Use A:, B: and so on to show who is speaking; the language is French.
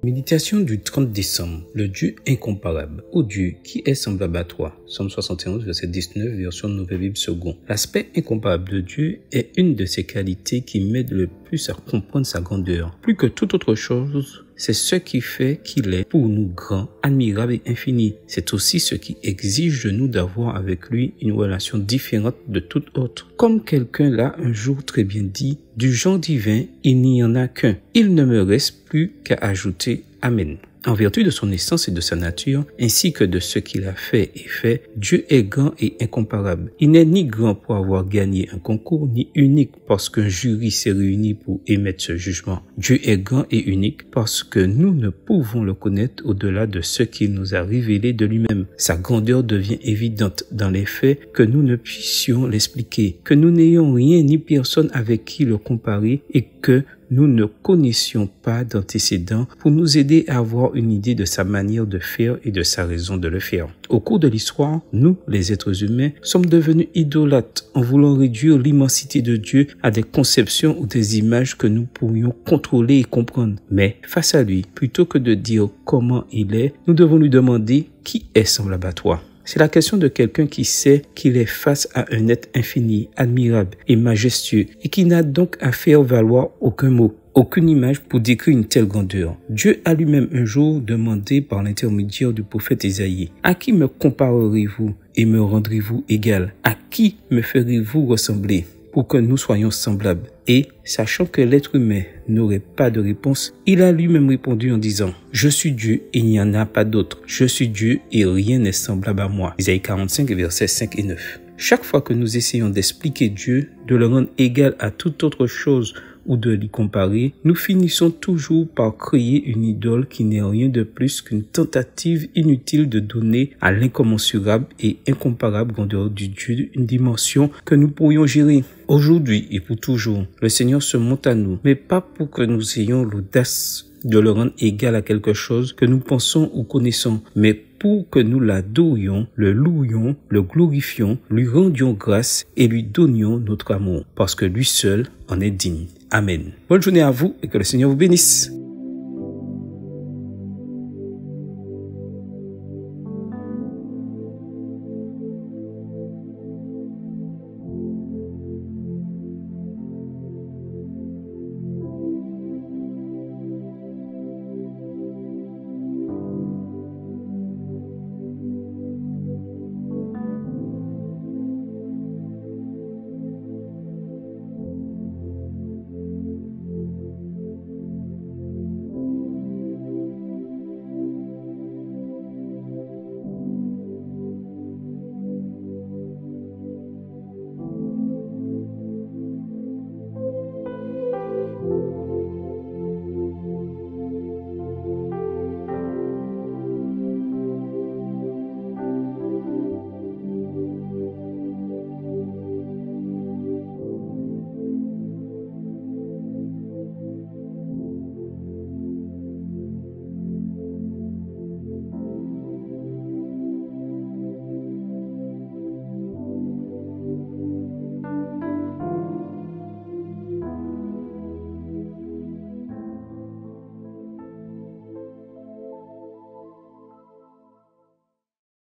A: Méditation du 30 décembre, le Dieu incomparable. Ô Dieu, qui est semblable à toi? Psaume 71, verset 19, version Nouvelle Bible Second. L'aspect incomparable de Dieu est une de ses qualités qui m'aide le plus à comprendre sa grandeur. Plus que toute autre chose, c'est ce qui fait qu'il est pour nous grand, admirable et infini. C'est aussi ce qui exige de nous d'avoir avec lui une relation différente de toute autre. Comme quelqu'un l'a un jour très bien dit, du genre divin, il n'y en a qu'un. Il ne me reste plus qu'à ajouter Amen. En vertu de son essence et de sa nature, ainsi que de ce qu'il a fait et fait, Dieu est grand et incomparable. Il n'est ni grand pour avoir gagné un concours, ni unique parce qu'un jury s'est réuni pour émettre ce jugement. Dieu est grand et unique parce que nous ne pouvons le connaître au-delà de ce qu'il nous a révélé de lui-même. Sa grandeur devient évidente dans les faits que nous ne puissions l'expliquer, que nous n'ayons rien ni personne avec qui le comparer et que nous ne connaissions pas d'antécédents pour nous aider à avoir une idée de sa manière de faire et de sa raison de le faire. Au cours de l'histoire, nous, les êtres humains, sommes devenus idolâtres en voulant réduire l'immensité de Dieu à des conceptions ou des images que nous pourrions contrôler et comprendre. Mais face à lui, plutôt que de dire comment il est, nous devons lui demander qui est semblable à toi. C'est la question de quelqu'un qui sait qu'il est face à un être infini, admirable et majestueux et qui n'a donc à faire valoir aucun mot, aucune image pour décrire une telle grandeur. Dieu a lui-même un jour demandé par l'intermédiaire du prophète Isaïe, « À qui me comparerez-vous et me rendrez-vous égal? À qui me ferez-vous ressembler pour que nous soyons semblables ?» Et, sachant que l'être humain n'aurait pas de réponse, il a lui-même répondu en disant « Je suis Dieu et il n'y en a pas d'autre. Je suis Dieu et rien n'est semblable à moi. » Isaïe 45, versets 5 et 9. Chaque fois que nous essayons d'expliquer Dieu, de le rendre égal à toute autre chose ou de l'y comparer, nous finissons toujours par créer une idole qui n'est rien de plus qu'une tentative inutile de donner à l'incommensurable et incomparable grandeur du Dieu une dimension que nous pourrions gérer. Aujourd'hui et pour toujours, le Seigneur se montre à nous, mais pas pour que nous ayons l'audace de le rendre égal à quelque chose que nous pensons ou connaissons, mais pour que nous l'adorions, le louions, le glorifions, lui rendions grâce et lui donnions notre amour, parce que lui seul en est digne. Amen. Bonne journée à vous et que le Seigneur vous bénisse.